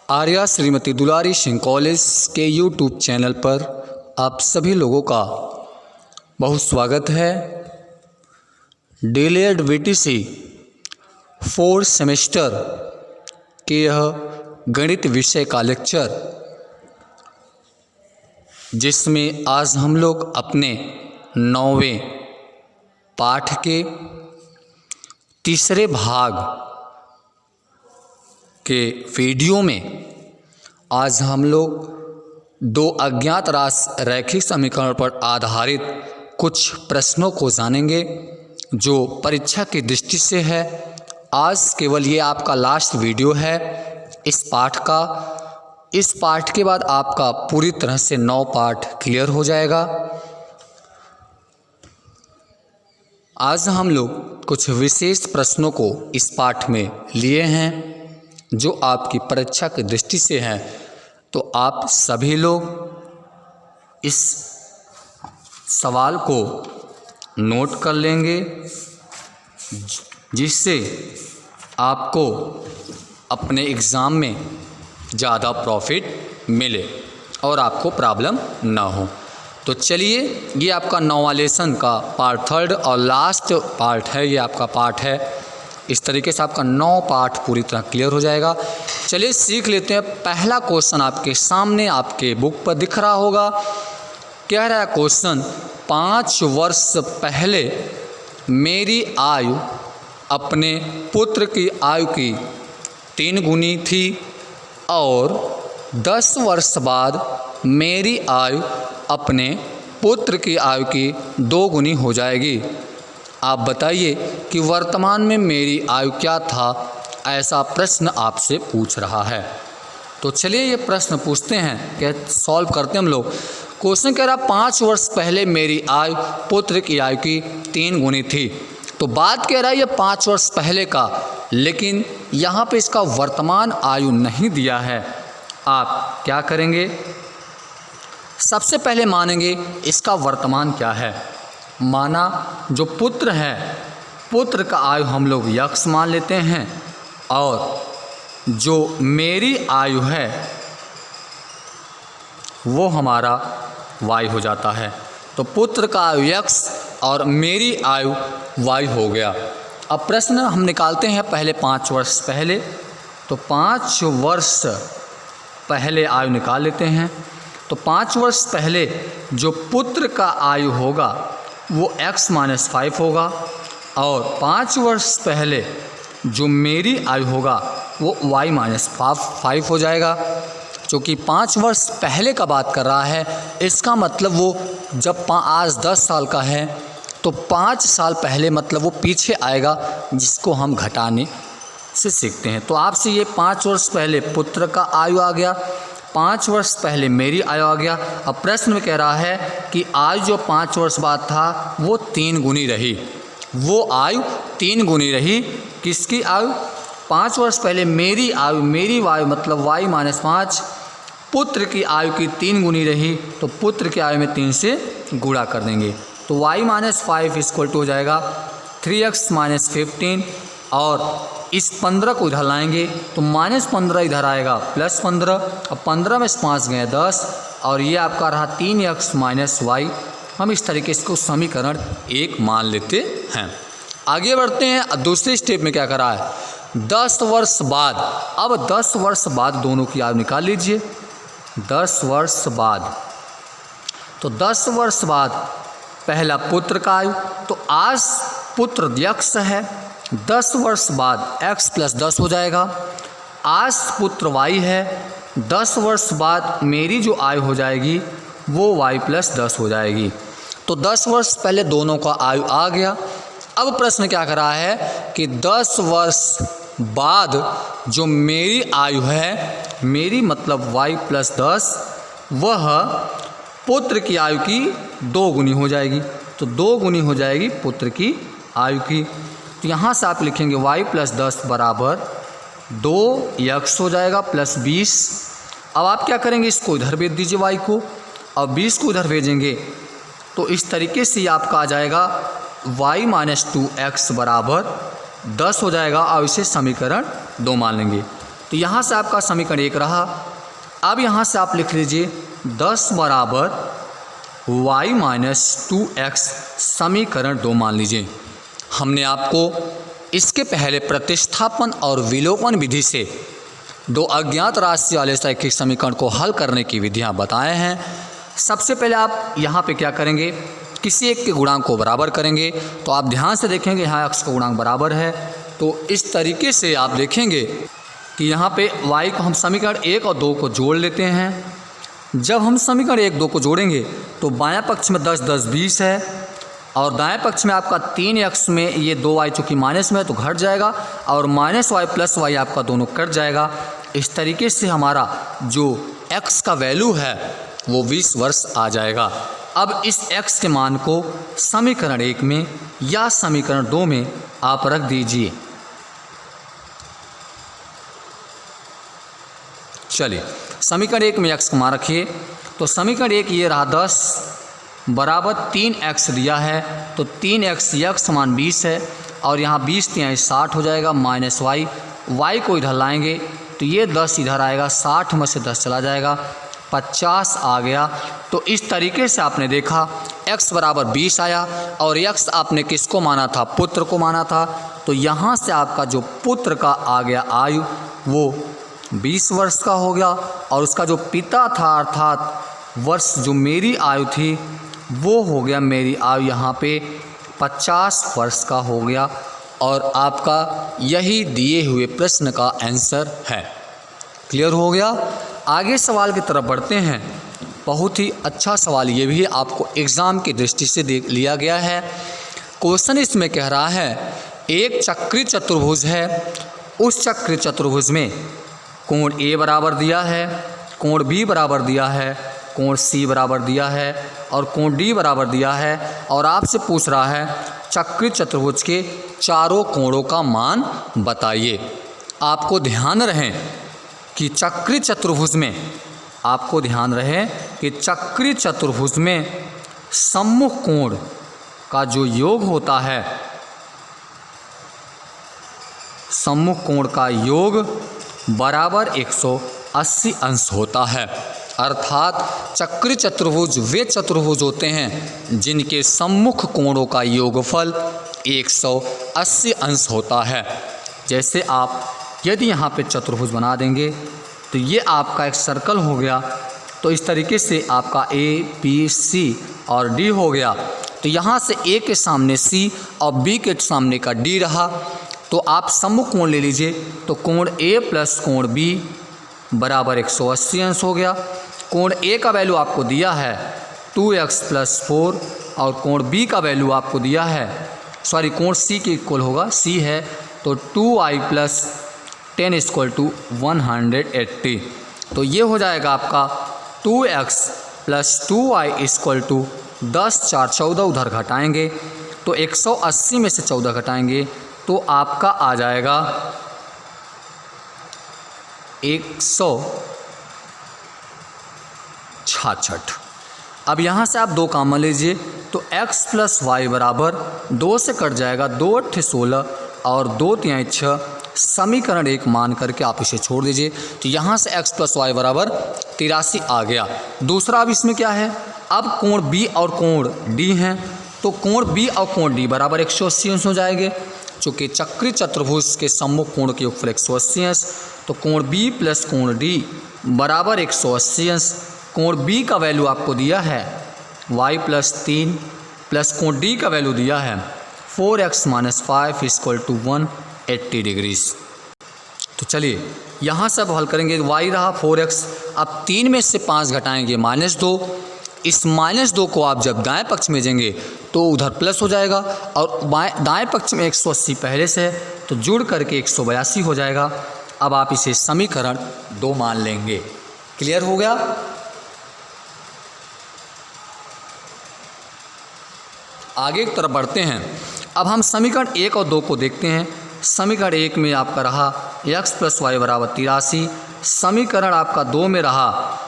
आर्या श्रीमती दुलारी Singh college के YouTube channel पर आप सभी लोगों का बहुत स्वागत है। डीएलएड वीटीसी 4 सेमेस्टर के यह गणित विषय का लेक्चर, जिसमें आज हम लोग अपने 9वें पाठ के तीसरे भाग के वीडियो में आज हम लोग दो अज्ञात रैखिक समीकरण पर आधारित कुछ प्रश्नों को जानेंगे जो परीक्षा की दृष्टि से है। आज केवल ये आपका लास्ट वीडियो है इस पाठ का। इस पाठ के बाद आपका पूरी तरह से 9 पाठ क्लियर हो जाएगा। आज हम लोग कुछ विशेष प्रश्नों को इस पाठ में लिए हैं जो आपकी परीक्षा की दृष्टि से है, तो आप सभी लोग इस सवाल को नोट कर लेंगे, जिससे आपको अपने एग्ज़ाम में ज़्यादा प्रॉफिट मिले और आपको प्रॉब्लम ना हो। तो चलिए, ये आपका 9वां लेसन का पार्ट 3 और लास्ट पार्ट है। ये आपका पार्ट है। इस तरीके से आपका 9 पाठ पूरी तरह क्लियर हो जाएगा। चलिए सीख लेते हैं। पहला क्वेश्चन आपके सामने आपके बुक पर दिख रहा होगा। कह रहा है क्वेश्चन, 5 वर्ष पहले मेरी आयु अपने पुत्र की आयु की 3 गुनी थी और 10 वर्ष बाद मेरी आयु अपने पुत्र की आयु की 2 गुनी हो जाएगी। आप बताइए कि वर्तमान में मेरी आयु क्या था। ऐसा प्रश्न आपसे पूछ रहा है। तो चलिए ये प्रश्न पूछते हैं, क्या सॉल्व करते हैं हम लोग। क्वेश्चन कह रहा 5 वर्ष पहले मेरी आयु पुत्र की आयु की 3 गुनी थी। तो बात कह रहा है ये 5 वर्ष पहले का, लेकिन यहाँ पे इसका वर्तमान आयु नहीं दिया है। आप क्या करेंगे, सबसे पहले मानेंगे इसका वर्तमान क्या है। माना जो पुत्र है, पुत्र का आयु हम लोग यक्स मान लेते हैं और जो मेरी आयु है वो हमारा वाई हो जाता है। तो पुत्र का आयु यक्स और मेरी आयु वाई हो गया। अब प्रश्न हम निकालते हैं पहले 5 वर्ष पहले। तो 5 वर्ष पहले आयु निकाल लेते हैं। तो 5 वर्ष पहले जो पुत्र का आयु होगा वो x - 5 होगा और 5 वर्ष पहले जो मेरी आयु होगा वो y - 5 हो जाएगा। क्योंकि 5 वर्ष पहले का बात कर रहा है, इसका मतलब वो जब आज 10 साल का है तो 5 साल पहले मतलब वो पीछे आएगा, जिसको हम घटाने से सीखते हैं। तो आपसे ये 5 वर्ष पहले पुत्र का आयु आ गया, 5 वर्ष पहले मेरी आयु आ गया। अब प्रश्न में कह रहा है कि आयु जो 5 वर्ष बाद था वो 3 गुनी रही। वो आयु 3 गुनी रही। किसकी आयु? 5 वर्ष पहले मेरी आयु, मेरी आयु मतलब y - 5 पुत्र की आयु की 3 गुनी रही। तो पुत्र की आयु में 3 से गुणा कर देंगे। तो y - 5 इक्वल टू हो जाएगा 3x - 15 और इस 15 को इधर लाएंगे तो -15 इधर आएगा +15। अब 15 में 5 गए 10 और ये आपका रहा 3x - y। हम इस तरीके से इसको समीकरण 1 मान लेते हैं। आगे बढ़ते हैं। दूसरे स्टेप में क्या करा है, 10 वर्ष बाद। अब 10 वर्ष बाद दोनों की आयु निकाल लीजिए। 10 वर्ष बाद, तो 10 वर्ष बाद पहला पुत्र का आयु, तो आज पुत्र यक्स है, 10 वर्ष बाद x + 10 हो जाएगा। आज पुत्र y है, 10 वर्ष बाद मेरी जो आयु हो जाएगी वो y + 10 हो जाएगी। तो 10 वर्ष पहले दोनों का आयु आ गया। अब प्रश्न क्या कर रहा है कि 10 वर्ष बाद जो मेरी आयु है, मेरी मतलब y + 10, वह पुत्र की आयु की 2 गुनी हो जाएगी। तो 2 गुनी हो जाएगी पुत्र की आयु की। तो यहाँ से आप लिखेंगे y + 10 बराबर 2x हो जाएगा +20। अब आप क्या करेंगे, इसको इधर भेज दीजिए y को, और 20 को इधर भेजेंगे तो इस तरीके से आपका आ जाएगा y - 2x बराबर 10 हो जाएगा। और इसे समीकरण 2 मान लेंगे। तो यहाँ से आपका समीकरण 1 रहा। अब यहाँ से आप लिख लीजिए 10 बराबर y माइनस 2x समीकरण 2 मान लीजिए। हमने आपको इसके पहले प्रतिस्थापन और विलोपन विधि से दो अज्ञात राशि वाले रैखिक समीकरण को हल करने की विधियां बताए हैं। सबसे पहले आप यहाँ पे क्या करेंगे, किसी एक के गुणांक को बराबर करेंगे। तो आप ध्यान से देखेंगे यहाँ x का गुणांक बराबर है, तो इस तरीके से आप देखेंगे कि यहाँ पे y को हम समीकरण 1 और 2 को जोड़ लेते हैं। जब हम समीकरण 1 2 को जोड़ेंगे तो बायां पक्ष में 10 10 20 है और दाएं पक्ष में आपका 3x में ये 2y चूँकि माइनस में है तो घट जाएगा और माइनस वाई प्लस वाई आपका दोनों कट जाएगा। इस तरीके से हमारा जो x का वैल्यू है वो 20 वर्ष आ जाएगा। अब इस x के मान को समीकरण 1 में या समीकरण 2 में आप रख दीजिए। चलिए समीकरण 1 में x का मान रखिए, तो समीकरण 1 ये रहा 10 बराबर 3x दिया है, तो 3x x समान 20 है और यहाँ 20 3 60 हो जाएगा माइनस y को इधर लाएंगे तो ये 10 इधर आएगा, 60 में से 10 चला जाएगा, 50 आ गया। तो इस तरीके से आपने देखा x बराबर 20 आया और x आपने किसको माना था, पुत्र को माना था। तो यहाँ से आपका जो पुत्र का आ गया आयु वो 20 वर्ष का हो गया और उसका जो पिता था अर्थात वर्ष जो मेरी आयु थी वो हो गया, मेरी आयु यहाँ पे 50 वर्ष का हो गया। और आपका यही दिए हुए प्रश्न का आंसर है। क्लियर हो गया। आगे सवाल की तरफ बढ़ते हैं। बहुत ही अच्छा सवाल ये भी आपको एग्ज़ाम की दृष्टि से देख लिया गया है। क्वेश्चन इसमें कह रहा है एक चक्री चतुर्भुज है, उस चक्री चतुर्भुज में कोण A बराबर दिया है, कोण B बराबर दिया है, कोण C बराबर दिया है और कोण D बराबर दिया है और आपसे पूछ रहा है चक्री चतुर्भुज के चारों कोणों का मान बताइए। आपको ध्यान रहे कि चक्री चतुर्भुज में चक्री चतुर्भुज में सम्मुख कोण का जो योग होता है, सम्मुख कोण का योग बराबर 180 अंश होता है। अर्थात चक्री चतुर्भुज वे चतुर्भुज होते हैं जिनके सम्मुख कोणों का योगफल 180 अंश होता है। जैसे आप यदि यहाँ पे चतुर्भुज बना देंगे तो ये आपका एक सर्कल हो गया, तो इस तरीके से आपका A B C और D हो गया। तो यहाँ से A के सामने C और B के सामने का D रहा, तो आप सम्मुख कोण ले लीजिए। तो कोण A प्लस कोण B बराबर 180 अंश हो गया। कोण A का वैल्यू आपको दिया है 2x प्लस 4 और कोण B का वैल्यू आपको दिया है, कोण C के इक्वल होगा, C है तो 2y प्लस 10 इक्वल टू 180। तो ये हो जाएगा आपका 2x plus 2y equal to 10 4 14, उधर घटाएंगे तो 180 में से 14 घटाएंगे तो आपका आ जाएगा 166। अब यहाँ से आप 2 कॉमन लीजिए तो x प्लस वाई बराबर 2 से कट जाएगा, 2 8 16 और 2 3 6। समीकरण 1 मान करके आप इसे छोड़ दीजिए। तो यहाँ से x प्लस वाई बराबर 83 आ गया। दूसरा अब इसमें क्या है, अब कोण B और कोण D हैं, तो कोण B और कोण D बराबर 180 अंश हो जाएंगे। चूँकि चक्री चतुर्भुज के सम्मुख कोण के योगफल 180 अंश, तो कोण B प्लस कोण D बराबर 180 अंश। कोण B का वैल्यू आपको दिया है y प्लस 3 प्लस कोण D का वैल्यू दिया है 4x minus 5 equal to 180 degrees. तो चलिए यहाँ से अब हल करेंगे। y रहा 4x, अब 3 में से 5 घटाएंगे -2। इस -2 को आप जब दाएं पक्ष में भेजेंगे तो उधर प्लस हो जाएगा और दाएं पक्ष में 180 पहले से है तो जुड़ करके 182 हो जाएगा। अब आप इसे समीकरण 2 मान लेंगे। क्लियर हो गया। आगे की तरफ बढ़ते हैं। अब हम समीकरण 1 और 2 को देखते हैं। समीकरण 1 में आपका रहा x प्लस वाई बराबर 83। समीकरण आपका 2 में रहा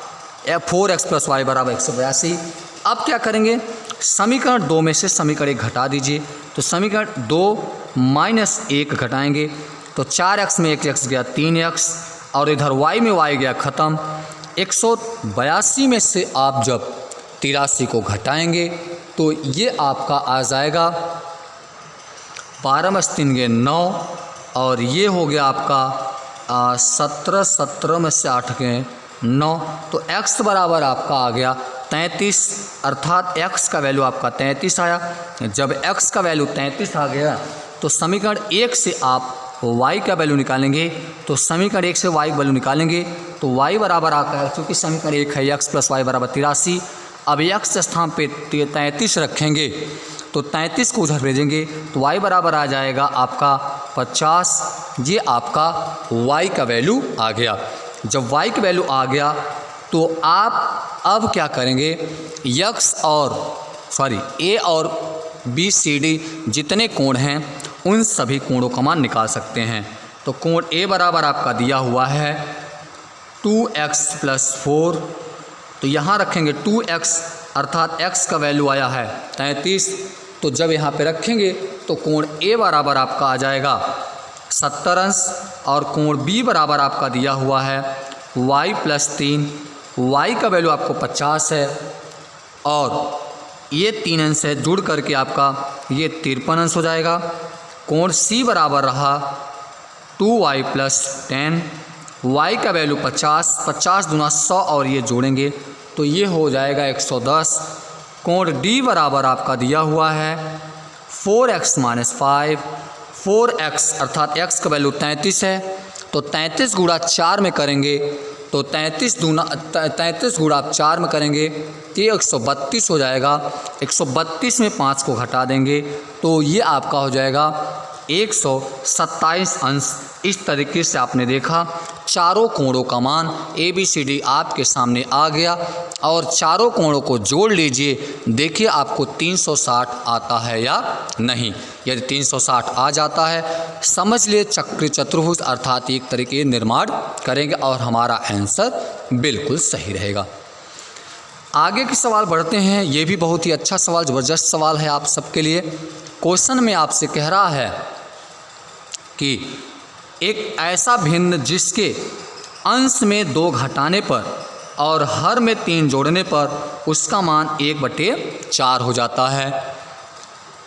4x प्लस वाई बराबर 182। अब क्या करेंगे, समीकरण 2 में से समीकरण 1 घटा दीजिए। तो समीकरण 2 -1 घटाएंगे तो 4x में 1x गया 3x और इधर y में y गया ख़त्म। 182 में से आप जब 83 को घटाएंगे तो ये आपका आ जाएगा 12 में 3 गए 9 और ये हो गया आपका 17 में से 8 गए 9। तो x बराबर आपका आ गया 33, अर्थात x का वैल्यू आपका 33 आया। जब x का वैल्यू 33 आ गया तो समीकरण 1 से आप y का वैल्यू निकालेंगे, तो समीकरण 1 से y का वैल्यू निकालेंगे तो y बराबर आता है, क्योंकि समीकरण 1 है x प्लस वाई बराबर 83। अब x स्थान पे 33 रखेंगे तो 33 को उधर भेजेंगे तो y बराबर आ जाएगा आपका 50। ये आपका y का वैल्यू आ गया। जब y का वैल्यू आ गया तो आप अब क्या करेंगे, a और b c d जितने कोण हैं उन सभी कोणों का मान निकाल सकते हैं। तो कोण a बराबर आपका दिया हुआ है 2x + 4, तो यहाँ रखेंगे 2x, अर्थात x का वैल्यू आया है 33। तो जब यहाँ पे रखेंगे तो कोण a बराबर आपका आ जाएगा 70 अंश और कोण b बराबर आपका दिया हुआ है y + 3, y का वैल्यू आपको 50 है और ये 3 अंश है, जुड़ करके आपका ये 53 अंश हो जाएगा। कोण c बराबर रहा 2y + 10, y का वैल्यू 50, 50 दूना 100 और ये जोड़ेंगे तो ये हो जाएगा 110। कोण d बराबर आपका दिया हुआ है 4x - 5, 4x अर्थात x का वैल्यू 33 है, तो 33 गुणा 4 में करेंगे तो 33 गुणा आप 4 में करेंगे तो ये 132 हो जाएगा। 132 में 5 को घटा देंगे तो ये आपका हो जाएगा 127 अंश। इस तरीके से आपने देखा चारों कोणों का मान ABCD आपके सामने आ गया और चारों कोणों को जोड़ लीजिए, देखिए आपको 360 आता है या नहीं। यदि 360 आ जाता है समझ लिए चक्र चतुर्भुज अर्थात एक तरीके निर्माण करेंगे और हमारा आंसर बिल्कुल सही रहेगा। आगे के सवाल बढ़ते हैं। ये भी बहुत ही अच्छा सवाल, ज़बरदस्त सवाल है आप सबके लिए। क्वेश्चन में आपसे कह रहा है कि एक ऐसा भिन्न जिसके अंश में 2 घटाने पर और हर में 3 जोड़ने पर उसका मान 1/4 हो जाता है।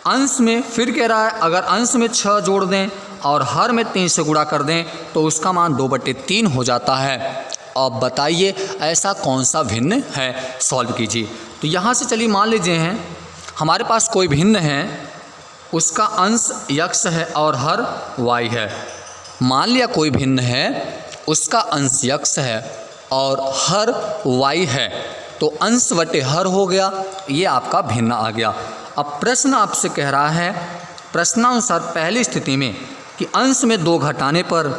अंश में फिर कह रहा है अगर अंश में 6 जोड़ दें और हर में 3 से गुणा कर दें तो उसका मान 2/3 हो जाता है। अब बताइए ऐसा कौन सा भिन्न है, सॉल्व कीजिए। तो यहाँ से चलिए मान लीजिए हैं हमारे पास कोई भिन्न है, उसका अंश x है और हर y है। मान लिया कोई भिन्न है, उसका अंश x है और हर y है, तो अंश बटे हर हो गया, ये आपका भिन्न आ गया। अब प्रश्न आपसे कह रहा है प्रश्नानुसार पहली स्थिति में कि अंश में 2 घटाने पर,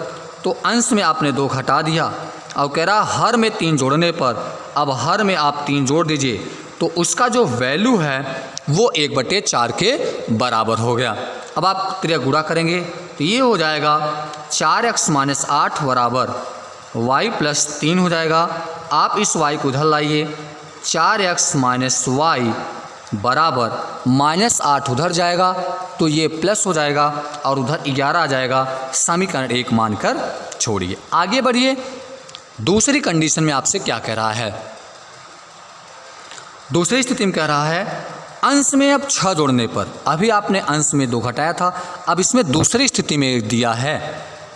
तो अंश में आपने 2 घटा दिया और कह रहा हर में 3 जोड़ने पर, अब हर में आप 3 जोड़ दीजिए तो उसका जो वैल्यू है वो 1/4 के बराबर हो गया। अब आप त्रिया गुणा करेंगे तो ये हो जाएगा 4x - 8 बराबर y + 3 हो जाएगा। आप इस y को उधर लाइए, 4x - y बराबर -8 उधर जाएगा तो ये प्लस हो जाएगा और उधर 11 आ जाएगा। समीकरण 1 मानकर छोड़िए, आगे बढ़िए। दूसरी कंडीशन में आपसे क्या कह रहा है, दूसरी स्थिति में कह रहा है अंश में अब 6 जोड़ने पर, अभी आपने अंश में 2 घटाया था, अब इसमें दूसरी स्थिति में दिया है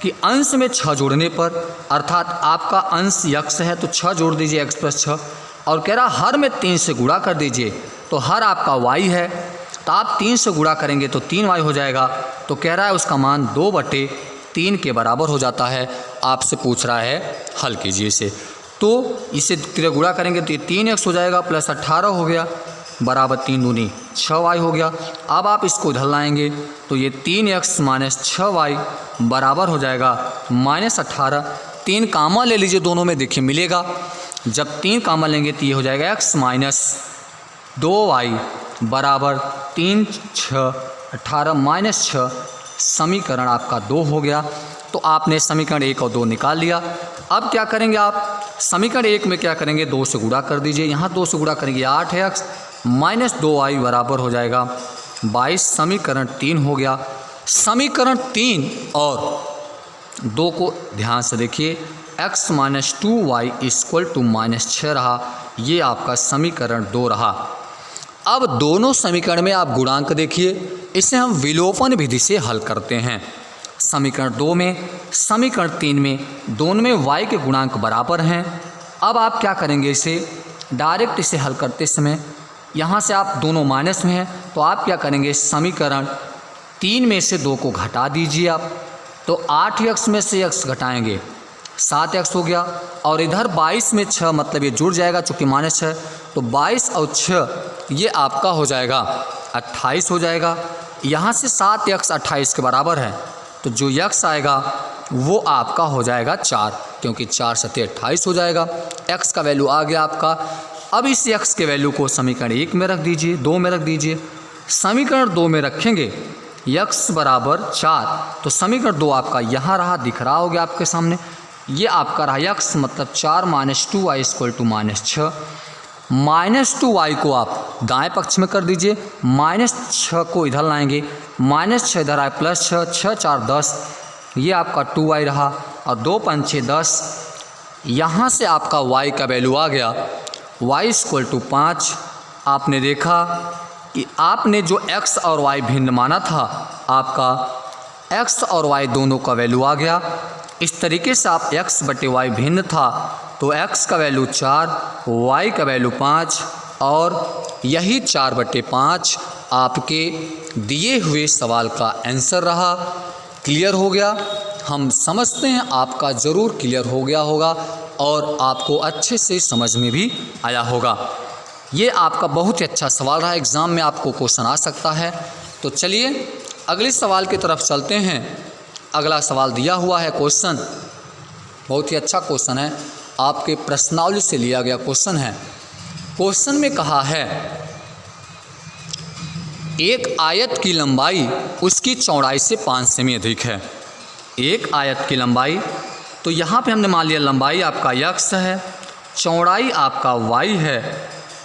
कि अंश में 6 जोड़ने पर, अर्थात आपका अंश x है तो 6 जोड़ दीजिए x + 6 और कह रहा हर में 3 से गुणा कर दीजिए, तो हर आपका y है तो आप 3 से गुणा करेंगे तो 3y हो जाएगा। तो कह रहा है उसका मान 2/3 के बराबर हो जाता है। आपसे पूछ रहा है हल कीजिए इसे, तो इसे त्रिया गुणा करेंगे तो ये 3x हो जाएगा प्लस 18 हो गया बराबर 3 दूनी 6y हो गया। अब आप इसको उधर लाएंगे तो ये 3x - 6y बराबर हो जाएगा -18। 3 कामा ले लीजिए दोनों में, देखिए मिलेगा। जब 3 कामा लेंगे तो ये हो जाएगा x - 2y बराबर 3 6 18 -6। समीकरण आपका 2 हो गया। तो आपने समीकरण 1 और 2 निकाल लिया। अब क्या करेंगे आप, समीकरण 1 में क्या करेंगे 2 से गुणा कर दीजिए, यहाँ 2 से गुणा करेंगे 8x - 2y बराबर हो जाएगा 22। समीकरण 3 हो गया। समीकरण 3 और 2 को ध्यान से देखिए, x minus 2y equal to -6 रहा। ये आपका समीकरण 2 रहा। अब दोनों समीकरण में आप गुणांक देखिए, इसे हम विलोपन विधि से हल करते हैं। समीकरण 2 में, समीकरण 3 में, दोनों में y के गुणांक बराबर हैं। अब आप क्या करेंगे, इसे डायरेक्ट इसे हल करते समय यहाँ से आप दोनों माइनस में हैं, तो आप क्या करेंगे, समीकरण 3 में से 2 को घटा दीजिए आप, तो 8x में से x घटाएंगे 7x हो गया, और इधर 22 में 6 मतलब ये जुड़ जाएगा चूँकि -6, तो 22 और 6 ये आपका हो जाएगा 28 हो जाएगा। यहाँ से 7x 28 के बराबर है, तो जो x आएगा वो आपका हो जाएगा 4, क्योंकि 4 सत्ते 28 हो जाएगा। x का वैल्यू आ गया आपका। अब इस x के वैल्यू को समीकरण 1 में रख दीजिए, 2 में रख दीजिए। समीकरण 2 में रखेंगे x बराबर 4, तो समीकरण 2 आपका यहाँ रहा, दिख रहा होगा आपके सामने। ये आपका रहा x मतलब 4 minus 2y equal to -6। -2y को आप दाएं पक्ष में कर दीजिए, -6 को इधर लाएंगे, -6 इधर आए +6, 6 4 10, ये आपका 2y रहा, और 2 5 6 10। यहाँ से आपका y का वैल्यू आ गया y इक्वल टू 5। आपने देखा कि आपने जो x और y भिन्न माना था, आपका x और y दोनों का वैल्यू आ गया। इस तरीके से आप x बटे y भिन्न था, तो x का वैल्यू 4, y का वैल्यू 5, और यही 4 बटे 5 आपके दिए हुए सवाल का आंसर रहा। क्लियर हो गया? हम समझते हैं आपका ज़रूर क्लियर हो गया होगा और आपको अच्छे से समझ में भी आया होगा। ये आपका बहुत ही अच्छा सवाल रहा, एग्ज़ाम में आपको क्वेश्चन आ सकता है। तो चलिए अगले सवाल की तरफ चलते हैं। अगला सवाल दिया हुआ है क्वेश्चन, बहुत ही अच्छा क्वेश्चन है, आपके प्रश्नावली से लिया गया क्वेश्चन है। क्वेश्चन में कहा है एक आयत की लंबाई उसकी चौड़ाई से 5 सेमी अधिक है। एक आयत की लंबाई, तो यहाँ पे हमने मान लिया लंबाई आपका x है, चौड़ाई आपका y है,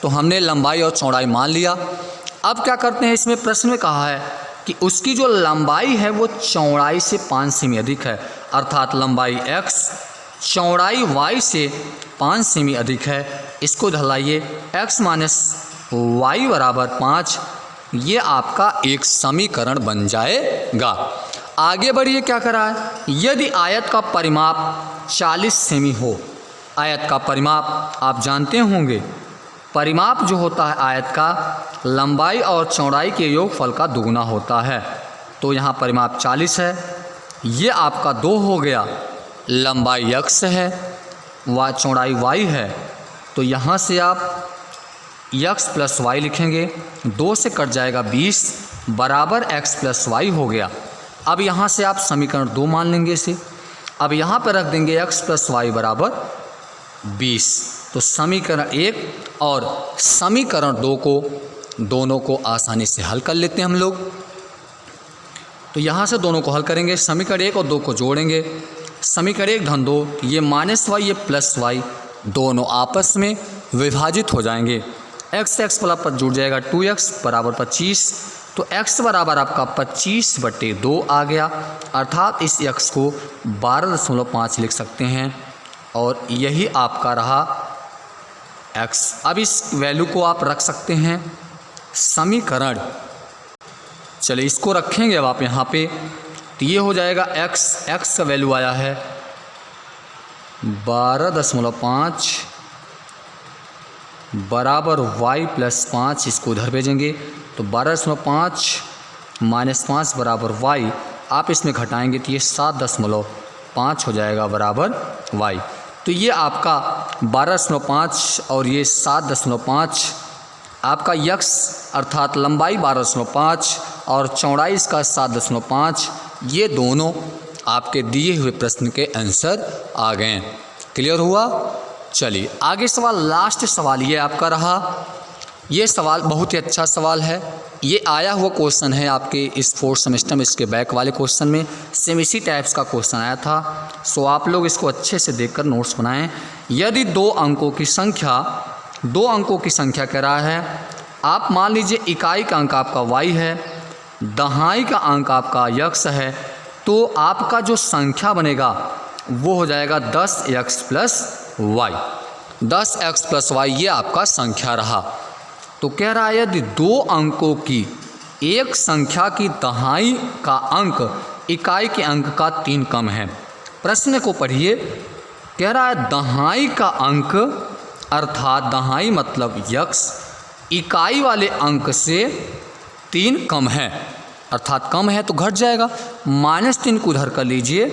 तो हमने लंबाई और चौड़ाई मान लिया। अब क्या करते हैं, इसमें प्रश्न में कहा है कि उसकी जो लंबाई है वो चौड़ाई से 5 सेमी अधिक है, अर्थात लंबाई x चौड़ाई y से 5 सेमी अधिक है। इसको ढलाइए, x माइनस वाई बराबर 5, ये आपका एक समीकरण बन जाएगा। आगे बढ़िए, क्या करा है, यदि आयत का परिमाप 40 सेमी हो, आयत का परिमाप आप जानते होंगे, परिमाप जो होता है आयत का लंबाई और चौड़ाई के योगफल का दुगुना होता है। तो यहाँ परिमाप 40 है, ये आपका 2 हो गया, लंबाई x है, चौड़ाई y है, तो यहाँ से आप x प्लस वाई लिखेंगे, 2 से कट जाएगा 20 बराबर x प्लस वाई हो गया। अब यहाँ से आप समीकरण 2 मान लेंगे इसे, अब यहाँ पर रख देंगे x प्लस वाई बराबर 20। तो समीकरण 1 और समीकरण 2 को दोनों को आसानी से हल कर लेते हैं हम लोग। तो यहाँ से दोनों को हल करेंगे, समीकरण 1 और 2 को जोड़ेंगे, समीकरण 1 धन 2, ये -y ये +y, दोनों आपस में विभाजित हो जाएंगे। x से x पर जुड़ जाएगा, 2x बराबर 25, तो x बराबर आपका 25 बटे 2 आ गया, अर्थात इस x को 12.5 लिख सकते हैं, और यही आपका रहा x। अब इस वैल्यू को आप रख सकते हैं समीकरण, चलिए इसको रखेंगे अब आप यहाँ पे, तो ये हो जाएगा x का वैल्यू आया है 12.5 बराबर y प्लस 5, इसको उधर भेजेंगे, तो 12.5 माइनस 5 बराबर y, आप इसमें घटाएंगे तो ये 7.5 हो जाएगा बराबर y। तो ये आपका 12.5 और ये 7.5, आपका x अर्थात लंबाई 12.5 और चौड़ाई इसका 7.5, ये दोनों आपके दिए हुए प्रश्न के आंसर आ गए। क्लियर हुआ? चलिए आगे सवाल, लास्ट सवाल ये आपका रहा। ये सवाल बहुत ही अच्छा सवाल है, ये आया हुआ क्वेश्चन है आपके इस 4th सेमेस्टर में, इसके बैक वाले क्वेश्चन में सेम इसी टाइप्स का क्वेश्चन आया था। सो आप लोग इसको अच्छे से देखकर नोट्स बनाएं। यदि 2 अंकों की संख्या कह रहा है, आप मान लीजिए इकाई का अंक आपका y है, दहाई का अंक आपका x है, तो आपका जो संख्या बनेगा वो हो जाएगा 10x plus Y. 10x plus Y ये आपका संख्या रहा। तो कह रहा है यदि दो अंकों की एक संख्या की दहाई का अंक इकाई के अंक का 3 कम है। प्रश्न को पढ़िए। कह रहा है दहाई का अंक अर्थात दहाई मतलब यक्स इकाई वाले अंक से 3 कम है, अर्थात कम है तो घट जाएगा। -3 को उधर कर लीजिए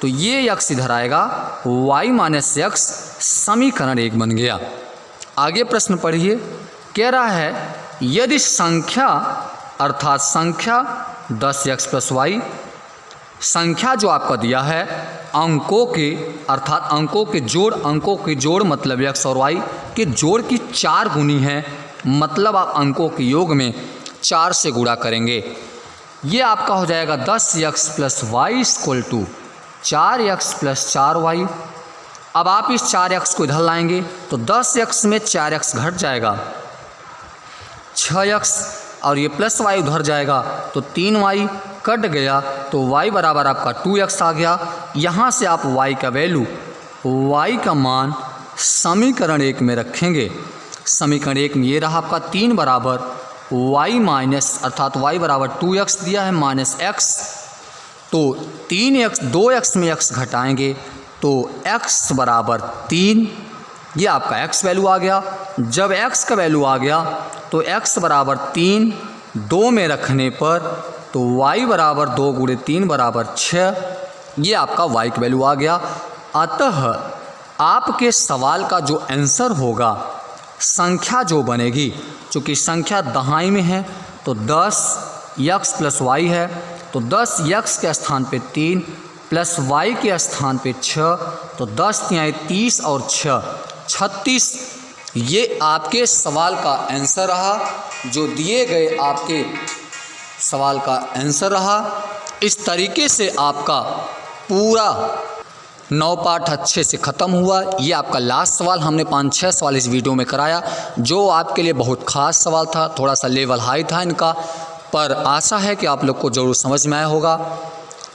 तो ये यक्स इधर आएगा, y माइनस यक्स समीकरण 1 बन गया। आगे प्रश्न पढ़िए। कह रहा है यदि संख्या अर्थात संख्या 10x प्लस वाई, संख्या जो आपका दिया है अंकों के अर्थात अंकों के जोड़ मतलब x और y के जोड़ की 4 गुनी है, मतलब आप अंकों के योग में 4 से गुणा करेंगे। ये आपका हो जाएगा 10x plus y equal to 4x plus 4y। अब आप इस 4x को इधर लाएंगे तो 10x में 4x घट जाएगा, 6x और ये प्लस y उधर जाएगा तो 3y कट गया तो y बराबर आपका 2x आ गया। यहाँ से आप y का वैल्यू y का मान समीकरण 1 में रखेंगे। समीकरण 1 में ये रहा आपका 3 बराबर y माइनस अर्थात y बराबर 2x दिया है माइनस x, तो 3x 2x में x घटाएंगे तो x बराबर 3, ये आपका x वैल्यू आ गया। जब x का वैल्यू आ गया तो x बराबर 3 2 में रखने पर तो y बराबर 2 गुणे 3 बराबर 6, ये आपका y का वैल्यू आ गया। अतः आपके सवाल का जो आंसर होगा संख्या जो बनेगी, चूँकि संख्या दहाई में है तो 10x प्लस वाई है, तो 10x के स्थान पे 3 प्लस y के स्थान पे 6, तो 10 तिहाई 30 और 6 36, ये आपके सवाल का आंसर रहा, जो दिए गए आपके सवाल का आंसर रहा। इस तरीके से आपका पूरा 9 पार्ट अच्छे से ख़त्म हुआ। ये आपका लास्ट सवाल, हमने 5-6 सवाल इस वीडियो में कराया, जो आपके लिए बहुत ख़ास सवाल था, थोड़ा सा लेवल हाई था इनका, पर आशा है कि आप लोग को ज़रूर समझ में आया होगा।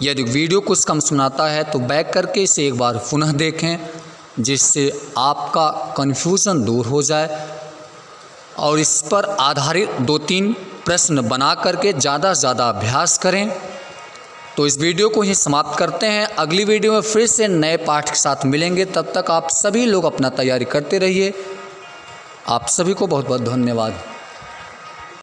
यदि वीडियो कुछ कम सुनाता है तो बैक करके इसे एक बार पुनः देखें, जिससे आपका कन्फ्यूज़न दूर हो जाए, और इस पर आधारित 2-3 प्रश्न बना करके ज़्यादा से ज़्यादा अभ्यास करें। तो इस वीडियो को ही समाप्त करते हैं। अगली वीडियो में फिर से नए पाठ के साथ मिलेंगे। तब तक आप सभी लोग अपना तैयारी करते रहिए। आप सभी को बहुत बहुत धन्यवाद।